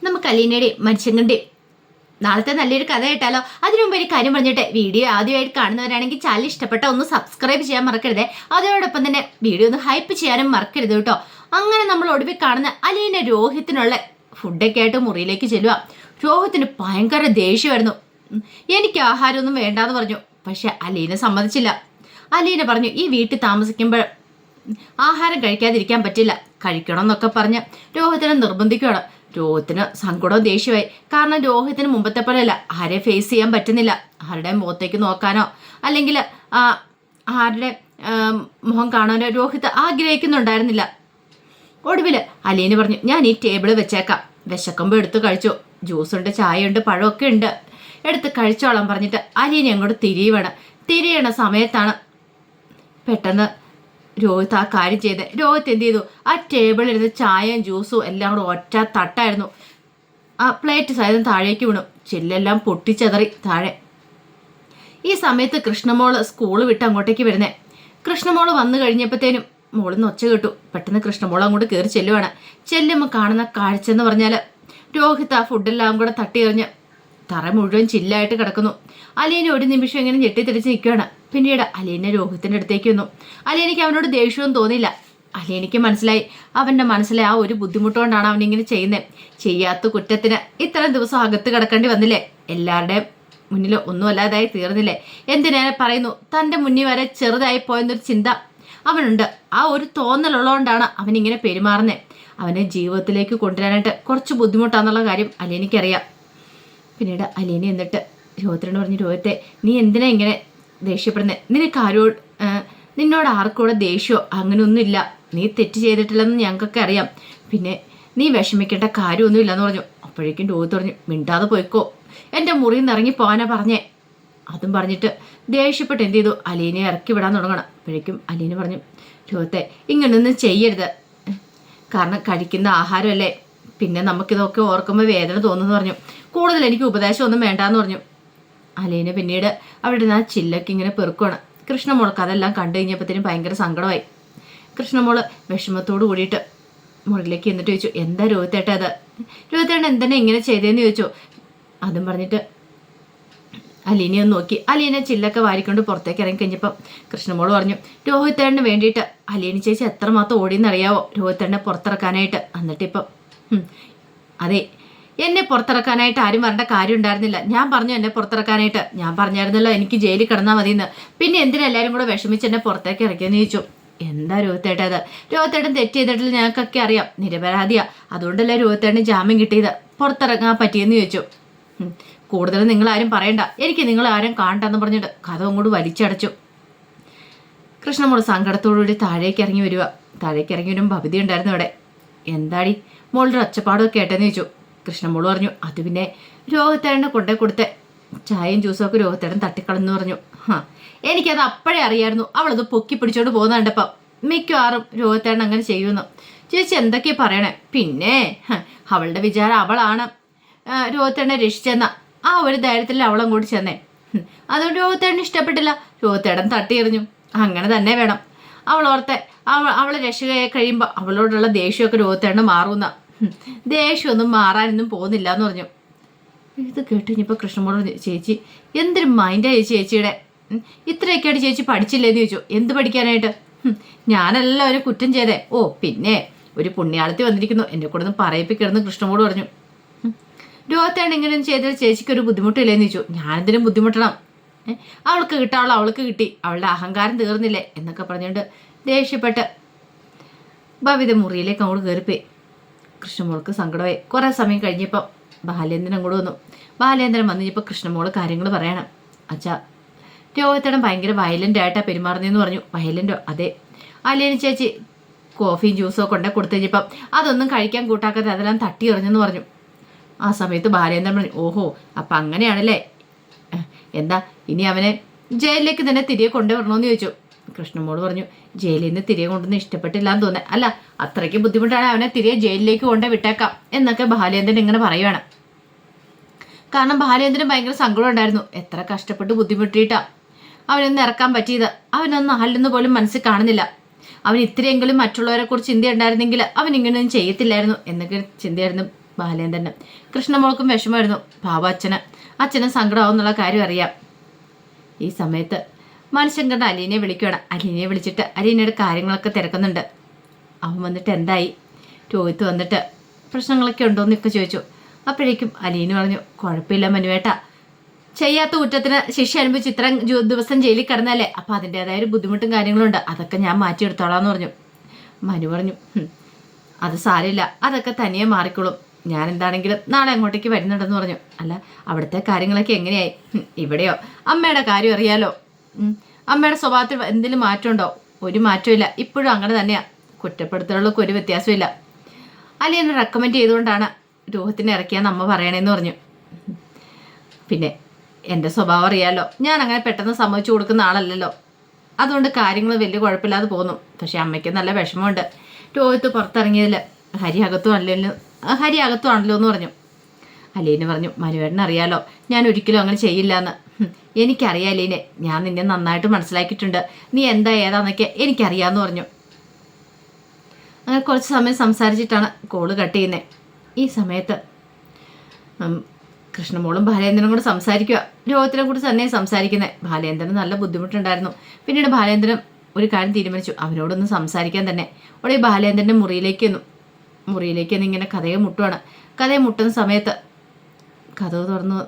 നമുക്ക് അലീനയുടെയും മനുഷ്യങ്ങളുടെയും നാളത്തെ നല്ലൊരു കഥ കേട്ടാലോ. അതിനു മുമ്പ് ഒരു കാര്യം പറഞ്ഞിട്ട്, വീഡിയോ ആദ്യമായിട്ട് കാണുന്നവരാണെങ്കിൽ ചാനൽ ഇഷ്ടപ്പെട്ട ഒന്ന് സബ്സ്ക്രൈബ് ചെയ്യാൻ മറക്കരുത്. അതോടൊപ്പം തന്നെ വീഡിയോ ഒന്ന് ഹൈപ്പ് ചെയ്യാനും മറക്കരുത് കേട്ടോ. അങ്ങനെ നമ്മൾ ഒടുവിൽ കാണുന്ന അലീന രോഹിത്തിനുള്ള ഫുഡൊക്കെ ആയിട്ട് മുറിയിലേക്ക് ചെല്ലുക. രോഹിത്തിന് ഭയങ്കര ദേഷ്യമായിരുന്നു. എനിക്ക് ആഹാരമൊന്നും വേണ്ടാന്ന് പറഞ്ഞു. പക്ഷെ അലീന സമ്മതിച്ചില്ല. അലീന പറഞ്ഞു, ഈ വീട്ടിൽ താമസിക്കുമ്പോൾ ആഹാരം കഴിക്കാതിരിക്കാൻ പറ്റില്ല, കഴിക്കണം എന്നൊക്കെ പറഞ്ഞ് രോഹിത്തിനെ നിർബന്ധിക്കുകയാണ്. രോഹിത്തിന് സങ്കടവും ദേഷ്യമായി. കാരണം രോഹിത്തിന് മുമ്പത്തെ പോലെയല്ല, ആരെ ഫേസ് ചെയ്യാൻ പറ്റുന്നില്ല. ആരുടെ മുഖത്തേക്ക് നോക്കാനോ അല്ലെങ്കിൽ ആരുടെ മുഖം കാണാനോ രോഹിത് ആഗ്രഹിക്കുന്നുണ്ടായിരുന്നില്ല. ഒടുവിൽ അലീന പറഞ്ഞു, ഞാൻ ഈ ടേബിള് വെച്ചേക്കാം, വിശക്കുമ്പോൾ എടുത്ത് കഴിച്ചു, ജ്യൂസുണ്ട്, ചായയുണ്ട്, പഴമൊക്കെ ഉണ്ട്, എടുത്ത് കഴിച്ചോളാം പറഞ്ഞിട്ട് അലീന അങ്ങോട്ട് തിരിയണ സമയത്താണ് പെട്ടെന്ന് രോഹിത് ആ കാര്യം ചെയ്ത്. രോഹിത് എന്ത് ചെയ്തു, ആ ടേബിളിലിരുന്ന് ചായയും ജ്യൂസും എല്ലാം കൂടെ ഒറ്റ തട്ടായിരുന്നു. ആ പ്ലേറ്റ് സഹിതം താഴേക്ക് വീണു. ചില്ലെല്ലാം പൊട്ടിച്ചെതറി താഴെ. ഈ സമയത്ത് കൃഷ്ണമോള് സ്കൂൾ വിട്ട് അങ്ങോട്ടേക്ക് വരുന്നേ. കൃഷ്ണമോള് വന്നു കഴിഞ്ഞപ്പോഴത്തേനും മോളിന്ന് ഒച്ച കേട്ടു. പെട്ടെന്ന് കൃഷ്ണമോൾ അങ്ങോട്ട് കയറി ചെല്ലുവാണ്. ചെല്ലുമ്പോൾ കാണുന്ന കാഴ്ച എന്ന് പറഞ്ഞാൽ രോഹിത് ആ ഫുഡെല്ലാം കൂടെ തട്ടി എറിഞ്ഞ് തറ മുഴുവൻ ചില്ലായിട്ട് കിടക്കുന്നു. അലീന ഒരു നിമിഷം ഇങ്ങനെ ഞെട്ടിത്തിരിച്ച് നിൽക്കുകയാണ്. പിന്നീട് അലീന രോഹിത്തിൻ്റെ അടുത്തേക്ക് വന്നു. അലീനയ്ക്ക് അവനോട് ദേഷ്യവും തോന്നിയില്ല. അലീനയ്ക്ക് മനസ്സിലായി, അവൻ്റെ മനസ്സിലെ ആ ഒരു ബുദ്ധിമുട്ടുകൊണ്ടാണ് അവനിങ്ങനെ ചെയ്യുന്നത്. ചെയ്യാത്ത കുറ്റത്തിന് ഇത്രയും ദിവസം അകത്ത് കിടക്കേണ്ടി വന്നില്ലേ, എല്ലാവരുടെയും മുന്നിൽ ഒന്നും അല്ലാതായി തീർന്നില്ലേ. എന്തിനേറെ പറയുന്നു, തൻ്റെ മുന്നിൽ വരെ ചെറുതായി പോയെന്നൊരു ചിന്ത അവനുണ്ട്. ആ ഒരു തോന്നലുള്ളതുകൊണ്ടാണ് അവനിങ്ങനെ പെരുമാറുന്നത്. അവനെ ജീവിതത്തിലേക്ക് കൊണ്ടുവരാനായിട്ട് കുറച്ച് ബുദ്ധിമുട്ടാന്നുള്ള കാര്യം അലീനയ്ക്കറിയാം. പിന്നീട് അലീന എന്നിട്ട് രോഹിത്തിനോട് പറഞ്ഞു, രോഹിത്തെ, നീ എന്തിനാ ഇങ്ങനെ ദേഷ്യപ്പെടുന്നത്? നിന്നോട് ആർക്കൂടെ ദേഷ്യമോ അങ്ങനെയൊന്നുമില്ല, നീ തെറ്റ് ചെയ്തിട്ടില്ലെന്ന് ഞങ്ങൾക്കൊക്കെ അറിയാം, പിന്നെ നീ വിഷമിക്കേണ്ട കാര്യമൊന്നുമില്ലെന്ന് പറഞ്ഞു. അപ്പോഴേക്കും രോഹിത് പറഞ്ഞു, മിണ്ടാതെ പോയിക്കോ, എൻ്റെ മുറിയിൽ നിന്ന് ഇറങ്ങി പോകാനാ പറഞ്ഞേ. അതും പറഞ്ഞിട്ട് ദേഷ്യപ്പെട്ട് എന്ത് ചെയ്തു, അലീനയെ ഇറക്കി വിടാൻ തുടങ്ങണം. അപ്പോഴേക്കും അലീന പറഞ്ഞു, രോഹിത്തെ, ഇങ്ങനൊന്നും ചെയ്യരുത്, കാരണം കഴിക്കുന്ന ആഹാരമല്ലേ, പിന്നെ നമുക്കിതൊക്കെ ഓർക്കുമ്പോൾ വേദന തോന്നുന്നു പറഞ്ഞു. കൂടുതൽ എനിക്ക് ഉപദേശമൊന്നും വേണ്ടാന്ന് പറഞ്ഞു. അലീന പിന്നീട് അവിടെ നിന്ന് ആ ചില്ലൊക്കെ ഇങ്ങനെ പെറുക്കുകയാണ്. കൃഷ്ണമോൾക്ക് അതെല്ലാം കണ്ടു കഴിഞ്ഞപ്പോഴത്തേനും ഭയങ്കര സങ്കടമായി. കൃഷ്ണമോള് വിഷമത്തോട് കൂടിയിട്ട് മുറിയിലേക്ക് എന്നിട്ട് ചോദിച്ചു, എന്താ രോഹിത്തേട്ട അത്? രോഹിത്തേട്ടൻ എന്തെന്നെ ഇങ്ങനെ ചെയ്തതെന്ന് ചോദിച്ചു. അതും പറഞ്ഞിട്ട് അലീനയെ ഒന്ന് നോക്കി. അലീന ചില്ലൊക്കെ വാരിക്കൊണ്ട് പുറത്തേക്ക് ഇറങ്ങി കഴിഞ്ഞപ്പം കൃഷ്ണമോള് പറഞ്ഞു, രോഹിത്തേട്ടന് വേണ്ടിയിട്ട് അലീന ചേച്ചി എത്രമാത്രം ഓടിയെന്നറിയാവോ രോഹിത്തേട്ടനെ പുറത്തിറക്കാനായിട്ട്. എന്നിട്ടിപ്പം അതെ, എന്നെ പുറത്തിറക്കാനായിട്ട് ആരും വരേണ്ട കാര്യം ഉണ്ടായിരുന്നില്ല. ഞാൻ പറഞ്ഞു എന്നെ പുറത്തിറക്കാനായിട്ട്, ഞാൻ പറഞ്ഞായിരുന്നല്ലോ എനിക്ക് ജയിലിൽ കിടന്നാൽ മതിയെന്ന്. പിന്നെ എന്തിനാ എല്ലാവരും കൂടെ വിഷമിച്ച് എന്നെ പുറത്തേക്ക് ഇറക്കിയെന്ന് ചോദിച്ചു. എന്താ രോഹിത്തേട്ടത്? രോഹിത്തേട്ടൻ തെറ്റ് ചെയ്തിട്ടില്ല, ഞങ്ങൾക്കൊക്കെ അറിയാം, നിരപരാധിയാ, അതുകൊണ്ടല്ലേ രോഹിത്തേട്ടന് ജാമ്യം കിട്ടിയത്, പുറത്തിറങ്ങാൻ പറ്റിയെന്ന് ചോദിച്ചു. കൂടുതൽ നിങ്ങളാരും പറയണ്ട, എനിക്ക് നിങ്ങളാരും കാണണ്ടെന്ന് പറഞ്ഞിട്ട് കഥ അങ്ങോട്ട് വലിച്ചടച്ചു. കൃഷ്ണമോൾ സങ്കടത്തോടുകൂടി താഴേക്ക് ഇറങ്ങി വരിക. താഴേക്ക് ഇറങ്ങി വരുമ്പോൾ ഭവിതി ഉണ്ടായിരുന്നു അവിടെ. എന്താടി മോളുടെ ഒച്ചപ്പാടൊക്കെ കേട്ടെന്ന് ചോദിച്ചു. കൃഷ്ണമോള് പറഞ്ഞു, അത് പിന്നെ രോഹിത്തേട്ടനെ കൊണ്ടേ കൊടുത്തെ ചായയും ജ്യൂസും ഒക്കെ രോഹിത്തേട്ടൻ തട്ടിക്കളഞ്ഞു പറഞ്ഞു. എനിക്കത് അപ്പോഴേ അറിയായിരുന്നു, അവളത് പൊക്കി പിടിച്ചോണ്ട് പോകുന്നുണ്ടപ്പം മിക്കവാറും രോഹിത്തേട്ടൻ അങ്ങനെ ചെയ്യുമെന്ന്. ചേച്ചി എന്തൊക്കെയാ പറയണേ? പിന്നെ അവളുടെ വിചാരം അവളാണ് രോഹിത്തേട്ടനെ രക്ഷിച്ചെന്ന ആ ഒരു ധൈര്യത്തിൽ അവളങ്ങോട്ട് ചെന്നേ. അതുകൊണ്ട് രോഹിത്തേട്ടന് ഇഷ്ടപ്പെട്ടില്ല, രോഹിത്തേട്ടൻ തട്ടിയെറിഞ്ഞു. അങ്ങനെ തന്നെ വേണം. അവളോർത്തെ അവളെ രക്ഷയായി കഴിയുമ്പോൾ അവളോടുള്ള ദേഷ്യമൊക്കെ രോഹിത്തേട്ടന് മാറുന്ന. ദേഷ്യമൊന്നും മാറാനൊന്നും പോകുന്നില്ല എന്ന് പറഞ്ഞു. ഇത് കേട്ട് കഴിഞ്ഞപ്പോൾ കൃഷ്ണമോള് പറഞ്ഞു, ചേച്ചി എന്തൊരു മൈൻഡാ ചേച്ചിയുടെ, ഇത്രയൊക്കെയായിട്ട് ചേച്ചി പഠിച്ചില്ലേന്ന് ചോദിച്ചു. എന്ത് പഠിക്കാനായിട്ട്? ഞാനെല്ലാവരും കുറ്റം ചെയ്തേ. ഓ പിന്നെ ഒരു പുണ്യാളത്തി വന്നിരിക്കുന്നു, എന്നെ കൂടെ ഒന്ന് പറയിപ്പിക്കരുതെന്ന് കൃഷ്ണമോള് പറഞ്ഞു. രോഹിത്തേട്ടൻ ഇങ്ങനെയൊന്നും ചെയ്താൽ ചേച്ചിക്ക് ഒരു ബുദ്ധിമുട്ടില്ലേന്ന് ചോദിച്ചു. ഞാനെന്തിനും ബുദ്ധിമുട്ടണം, അവൾക്ക് കിട്ടാവുള്ള അവൾക്ക് കിട്ടി, അവളുടെ അഹങ്കാരം തീർന്നില്ലേ എന്നൊക്കെ പറഞ്ഞുകൊണ്ട് ദേഷ്യപ്പെട്ട് ഭവിത മുറിയിലേക്ക് അങ്ങോട്ട് കയറിപ്പോയി. കൃഷ്ണമോൾക്ക് സങ്കടമായി. കുറേ സമയം കഴിഞ്ഞപ്പോൾ ബാലേന്ദ്രൻ അങ്ങോട്ട് വന്നു. ബാലേന്ദ്രൻ വന്നു കഴിഞ്ഞപ്പോൾ കൃഷ്ണമോള് കാര്യങ്ങൾ പറയണം. അച്ഛാ, രോഹിത്തേട്ടൻ ഭയങ്കര വയലൻ്റ് ആയിട്ടാണ് പെരുമാറുന്നതെന്ന് പറഞ്ഞു. വയലൻ്റോ? അതെ. അലീന ചേച്ചി കോഫിയും ജ്യൂസും ഒക്കെ കൊണ്ടേ കൊടുത്തു കഴിഞ്ഞപ്പം അതൊന്നും കഴിക്കാൻ കൂട്ടാക്കാതെ അതെല്ലാം തട്ടി എറിഞ്ഞെന്ന് പറഞ്ഞു. ആ സമയത്ത് ബാലേന്ദ്രൻ പറഞ്ഞു, ഓഹോ അപ്പം അങ്ങനെയാണല്ലേ, എന്താ ഇനി അവനെ ജയിലിലേക്ക് തന്നെ തിരികെ കൊണ്ടുവരണമെന്ന് ചോദിച്ചു. കൃഷ്ണമോള് പറഞ്ഞു, ജയിലിൽ നിന്ന് തിരികെ കൊണ്ടുവന്ന് ഇഷ്ടപ്പെട്ടില്ല എന്ന് തോന്നുന്നത്, അല്ല അത്രയ്ക്ക് ബുദ്ധിമുട്ടാണ്, അവനെ തിരികെ ജയിലിലേക്ക് കൊണ്ടേ വിട്ടേക്കാം എന്നൊക്കെ ബാലേന്ദ്രൻ ഇങ്ങനെ പറയുവാണ്. കാരണം ബാലേന്ദ്രൻ ഭയങ്കര സങ്കടം ഉണ്ടായിരുന്നു. എത്ര കഷ്ടപ്പെട്ട് ബുദ്ധിമുട്ടിയിട്ടാ അവനൊന്ന് ഇറക്കാൻ പറ്റിയത്. അവനൊന്നും അല്ലെന്ന് പോലും മനസ്സിൽ കാണുന്നില്ല. അവൻ ഇത്രയെങ്കിലും മറ്റുള്ളവരെ കുറിച്ച് ചിന്ത ഉണ്ടായിരുന്നെങ്കിൽ അവൻ ഇങ്ങനെയൊന്നും ചെയ്യത്തില്ലായിരുന്നു എന്നൊക്കെ ചിന്തയായിരുന്നു ബാലേന്ദ്രന്. കൃഷ്ണമോൾക്കും വിഷമമായിരുന്നു. പാവം അച്ഛനും സങ്കടമാവും എന്നുള്ള കാര്യം അറിയാം. ഈ സമയത്ത് മനുഷ്യങ്കണ്ട അലീനെ വിളിക്കുകയാണ്. അലീനെ വിളിച്ചിട്ട് അലീനയുടെ കാര്യങ്ങളൊക്കെ തിരക്കുന്നുണ്ട്. അവൻ വന്നിട്ട് എന്തായി, രോഹിത്ത് വന്നിട്ട് പ്രശ്നങ്ങളൊക്കെ ഉണ്ടോയെന്നൊക്കെ ചോദിച്ചു. അപ്പോഴേക്കും അലീന പറഞ്ഞു, കുഴപ്പമില്ല മനുവേട്ട, ചെയ്യാത്ത കുറ്റത്തിന് ശിക്ഷ അനുഭവിച്ച് ഇത്രയും ദിവസം ജയിലിൽ കിടന്നല്ലേ, അപ്പം അതിൻ്റെതായ ഒരു ബുദ്ധിമുട്ടും കാര്യങ്ങളുണ്ട്, അതൊക്കെ ഞാൻ മാറ്റിയെടുത്തോളാന്ന് പറഞ്ഞു. മനു പറഞ്ഞു, അത് സാരമില്ല, അതൊക്കെ തനിയെ മാറിക്കോളും, ഞാൻ എന്താണെങ്കിലും നാളെ അങ്ങോട്ടേക്ക് വരുന്നുണ്ടെന്ന് പറഞ്ഞു. അല്ല, അവിടുത്തെ കാര്യങ്ങളൊക്കെ എങ്ങനെയായി? ഇവിടെയോ? അമ്മയുടെ കാര്യം അറിയാലോ, അമ്മയുടെ സ്വഭാവത്തിൽ എന്തെങ്കിലും മാറ്റമുണ്ടോ? ഒരു മാറ്റമില്ല, ഇപ്പോഴും അങ്ങനെ തന്നെയാണ്, കുറ്റപ്പെടുത്തലുകൾക്ക് ഒരു വ്യത്യാസമില്ല. അലീനെ റെക്കമെൻഡ് ചെയ്തുകൊണ്ടാണ് രോഹിത്തിനെ ഇറക്കിയാന്ന് അമ്മ പറയണേന്ന് പറഞ്ഞു. പിന്നെ എൻ്റെ സ്വഭാവം അറിയാലോ, ഞാൻ അങ്ങനെ പെട്ടെന്ന് സമ്മതിച്ചു കൊടുക്കുന്ന ആളല്ലല്ലോ, അതുകൊണ്ട് കാര്യങ്ങൾ വലിയ കുഴപ്പമില്ലാതെ പോകുന്നു. പക്ഷെ അമ്മയ്ക്ക് നല്ല വിഷമമുണ്ട് രോഹിത്ത് പുറത്തിറങ്ങിയതിൽ. ഹരി അകത്തുമാണല്ലോ എന്ന് പറഞ്ഞു. അലീന പറഞ്ഞു, മനുവേട്ടൻ അറിയാലോ ഞാൻ ഒരിക്കലും അങ്ങനെ ചെയ്യില്ല എന്ന്. എനിക്കറിയാം അലീനെ, ഞാൻ നിന്നെ നന്നായിട്ട് മനസ്സിലാക്കിയിട്ടുണ്ട്, നീ എന്താ ഏതാന്നൊക്കെ എനിക്കറിയാമെന്ന് പറഞ്ഞു. അങ്ങനെ കുറച്ച് സമയം സംസാരിച്ചിട്ടാണ് കോള് കട്ട് ചെയ്യുന്നത്. ഈ സമയത്ത് കൃഷ്ണമോളും ബാലേന്ദ്രനും കൂടെ സംസാരിക്കുക. രോഹിത്തിനെ കുറിച്ച് തന്നെ സംസാരിക്കുന്നത്. ബാലേന്ദ്രന് നല്ല ബുദ്ധിമുട്ടുണ്ടായിരുന്നു. പിന്നീട് ബാലേന്ദ്രൻ ഒരു കാര്യം തീരുമാനിച്ചു, അവനോടൊന്ന് സംസാരിക്കാൻ തന്നെ. അവിടെ ഈ ബാലേന്ദ്രൻ്റെ മുറിയിലേക്ക് ഇങ്ങനെ കഥയെ മുട്ടുവാണ്. കഥയെ മുട്ടുന്ന സമയത്ത് കഥ തുറന്ന്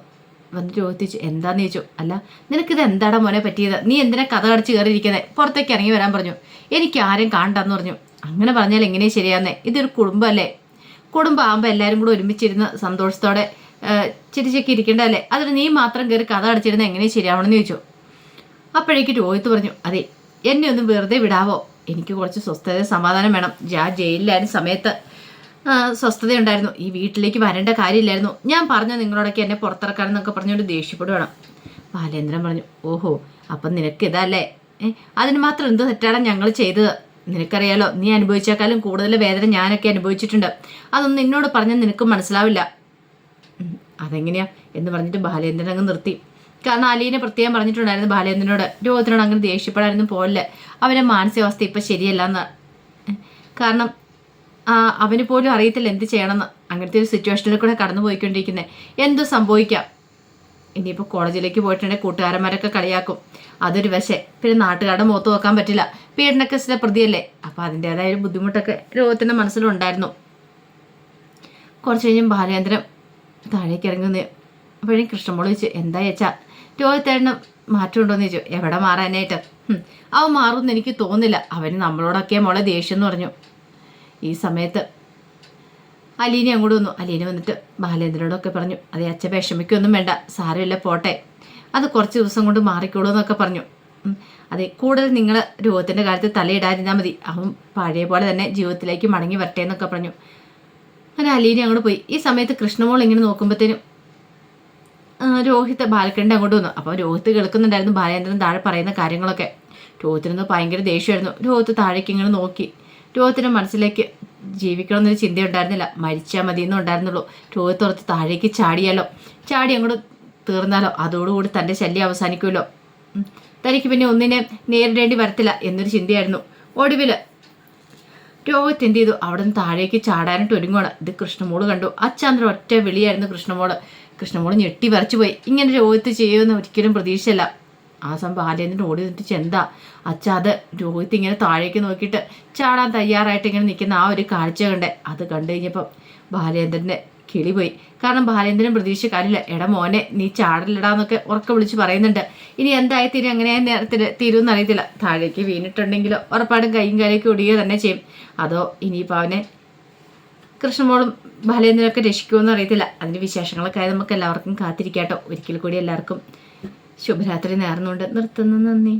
വന്ന് ചോദിച്ചു, എന്താന്ന് ചോദിച്ചു. അല്ല, നിനക്കിത് എന്താടാ മോനെ പറ്റിയത്, നീ എന്തിനാ കഥ അടച്ച് കയറിയിരിക്കുന്നത്, പുറത്തേക്ക് ഇറങ്ങി വരാൻ പറഞ്ഞു. എനിക്ക് ആരും കാണണ്ടെന്ന് പറഞ്ഞു. അങ്ങനെ പറഞ്ഞാൽ എങ്ങനെയാ ശരിയാന്നേ, ഇതൊരു കുടുംബമല്ലേ, കുടുംബമാകുമ്പോൾ എല്ലാവരും കൂടെ ഒരുമിച്ചിരുന്ന് സന്തോഷത്തോടെ ചിരിച്ചൊക്കെ ഇരിക്കേണ്ടതല്ലേ, അതിന് നീ മാത്രം കയറി കഥ അടച്ചിരുന്ന എങ്ങനെയാണ് ശരിയാവണമെന്ന് ചോദിച്ചു. അപ്പോഴേക്ക് രോഹിത്ത് പറഞ്ഞു, അതെ, എന്നെ ഒന്ന് വെറുതെ വിടാവോ, എനിക്ക് കുറച്ച് സ്വസ്ഥത സമാധാനം വേണം. ഞാൻ ജയിലിലായിരുന്ന സമയത്ത് സ്വസ്ഥതയുണ്ടായിരുന്നു, ഈ വീട്ടിലേക്ക് വരേണ്ട കാര്യമില്ലായിരുന്നു, ഞാൻ പറഞ്ഞു നിങ്ങളോടൊക്കെ എന്നെ പുറത്തിറക്കാനെന്നൊക്കെ പറഞ്ഞുകൊണ്ട് ദേഷ്യപ്പെടുവാണ്. ബാലേന്ദ്രൻ പറഞ്ഞു, ഓഹോ, അപ്പം നിനക്ക് ഇതല്ലേ, അതിന് മാത്രം എന്ത് തെറ്റാണ് ഞങ്ങൾ ചെയ്തത്, നിനക്കറിയാലോ, നീ അനുഭവിച്ചേക്കാളും കൂടുതൽ വേദന ഞാനൊക്കെ അനുഭവിച്ചിട്ടുണ്ട്, അതൊന്നും നിന്നോട് പറഞ്ഞാൽ നിനക്ക് മനസ്സിലാവില്ല. അതെങ്ങനെയാ എന്ന് പറഞ്ഞിട്ട് ബാലേന്ദ്രൻ അങ്ങ് നിർത്തി. കാരണം അലീനെ പ്രത്യേകം പറഞ്ഞിട്ടുണ്ടായിരുന്നു ബാലേന്ദ്രനോട്, രോഹിത്തിനോട് അങ്ങനെ ദേഷ്യപ്പെടാനൊന്നും പോകില്ല, അവൻ്റെ മാനസികാവസ്ഥ ഇപ്പം ശരിയല്ല എന്ന്. കാരണം അവന് പോലും അറിയത്തില്ല എന്ത് ചെയ്യണമെന്ന്, അങ്ങനത്തെ ഒരു സിറ്റുവേഷനിൽ കൂടെ കടന്നു പോയിക്കൊണ്ടിരിക്കുന്നത്. എന്തു സംഭവിക്കാം, ഇനിയിപ്പോൾ കോളേജിലേക്ക് പോയിട്ടുണ്ടെങ്കിൽ കൂട്ടുകാരന്മാരൊക്കെ കളിയാക്കും, അതൊരു വശേ, പിന്നെ നാട്ടുകാരുടെ മുഖത്ത് നോക്കാൻ പറ്റില്ല, പീഡനക്കേസിലെ പ്രതിയല്ലേ, അപ്പോൾ അതിൻ്റെതായ ഒരു ബുദ്ധിമുട്ടൊക്കെ രോഹിത്തിൻ്റെ മനസ്സിലുണ്ടായിരുന്നു. കുറച്ച് കഴിഞ്ഞും ബാലേന്ദ്രൻ താഴേക്ക് ഇറങ്ങുന്നേ. അപ്പോഴേ കൃഷ്ണമോൾ ചോദിച്ചു, എന്താ ചേച്ചാ, രോഹിത്തേട്ടന് മാറ്റം ഉണ്ടോയെന്ന് ചോദിച്ചു. എവിടെ മാറാനായിട്ട്, അവൻ മാറുമെന്ന് എനിക്ക് തോന്നുന്നില്ല, അവന് നമ്മളോടൊക്കെ മോളെ ദേഷ്യം എന്ന് പറഞ്ഞു. ഈ സമയത്ത് അലീന അങ്ങോട്ട് വന്നു. അലീന വന്നിട്ട് ബാലേന്ദ്രനോടൊക്കെ പറഞ്ഞു, അതെ അച്ഛൻ വിഷമിക്കൊന്നും വേണ്ട, സാരമില്ല പോട്ടെ, അത് കുറച്ച് ദിവസം കൊണ്ട് മാറിക്കോളൂ എന്നൊക്കെ പറഞ്ഞു. അതെ, കൂടുതൽ നിങ്ങൾ രോഗത്തിൻ്റെ കാര്യത്തിൽ തലയിടാതിരുന്നാൽ മതി, അവൻ പഴയ പോലെ തന്നെ ജീവിതത്തിലേക്ക് മടങ്ങി വരട്ടെ എന്നൊക്കെ പറഞ്ഞു. അങ്ങനെ അലീന അങ്ങോട്ട് പോയി. ഈ സമയത്ത് കൃഷ്ണമോൾ ഇങ്ങനെ നോക്കുമ്പോഴത്തേനും രോഹിത്ത് ബാലക്കണ്ണിൻ്റെ അങ്ങോട്ട് വന്നു. അപ്പോൾ രോഹിത്ത് കേൾക്കുന്നുണ്ടായിരുന്നു ബാലേന്ദ്രൻ താഴെ പറയുന്ന കാര്യങ്ങളൊക്കെ. രോഹിത്തിനൊന്ന് ഭയങ്കര ദേഷ്യമായിരുന്നു. രോഹിത്ത് താഴേക്ക് ഇങ്ങനെ നോക്കി. രോഹിത്തിൻ്റെ മനസ്സിലേക്ക് ജീവിക്കണമെന്നൊരു ചിന്തയുണ്ടായിരുന്നില്ല, മരിച്ചാൽ മതിയെന്നും ഉണ്ടായിരുന്നുള്ളൂ. രോഹിത്ത് ഓർത്ത് താഴേക്ക് ചാടി അങ്ങോട്ട് തീർന്നാലോ, അതോടുകൂടി തൻ്റെ ശല്യം അവസാനിക്കുമല്ലോ, തനിക്ക് പിന്നെ ഒന്നിനെ നേരിടേണ്ടി വരത്തില്ല എന്നൊരു ചിന്തയായിരുന്നു. ഒടുവിൽ രോഹിത്ത് എന്ത് ചെയ്തു, അവിടെ നിന്ന് താഴേക്ക് ചാടാനായിട്ട് ഒരുങ്ങുവാണ്. ഇത് കൃഷ്ണമോള് കണ്ടു. അച്ചാന്തര ഒറ്റ വിളിയായിരുന്നു കൃഷ്ണമോള് ഞെട്ടി വരച്ചു പോയി. ഇങ്ങനെ രോഹിത്ത് ചെയ്യുമെന്ന് ഒരിക്കലും പ്രതീക്ഷയല്ല. ആ സമയം ബാലേന്ദ്രൻ ഓടി നിന്നിട്ട് എന്താ അച്ഛാ, അത് രോഹിത്ത് ഇങ്ങനെ താഴേക്ക് നോക്കിയിട്ട് ചാടാൻ തയ്യാറായിട്ട് ഇങ്ങനെ നിൽക്കുന്ന ആ ഒരു കാഴ്ച കണ്ടേ. അത് കണ്ടു കഴിഞ്ഞപ്പം ബാലേന്ദ്രൻ്റെ കിളി പോയി. കാരണം ബാലേന്ദ്രൻ പ്രതീക്ഷ കാര്യമില്ല. എടാ മോനെ, നീ ചാടലിടാന്നൊക്കെ ഉറക്കെ വിളിച്ച് പറയുന്നുണ്ട്. ഇനി എന്തായി തീരും, എങ്ങനെയാ നേരത്തിൽ തീരുമെന്ന് അറിയത്തില്ല. താഴേക്ക് വീണിട്ടുണ്ടെങ്കിലോ ഉറപ്പാടും കൈയും കാലേക്ക് ഒടിയുക തന്നെ ചെയ്യും. അതോ ഇനിയിപ്പോൾ അവനെ കൃഷ്ണമോളും ബാലേന്ദ്രനൊക്കെ രക്ഷിക്കുമെന്ന് അറിയത്തില്ല. അതിൻ്റെ വിശേഷങ്ങളൊക്കെ ആയി നമുക്ക് എല്ലാവർക്കും കാത്തിരിക്കാട്ടോ. ഒരിക്കൽ കൂടി എല്ലാവർക്കും ശുഭരാത്രി നേർന്നുകൊണ്ട് നിർത്തുന്നു. നന്ദി.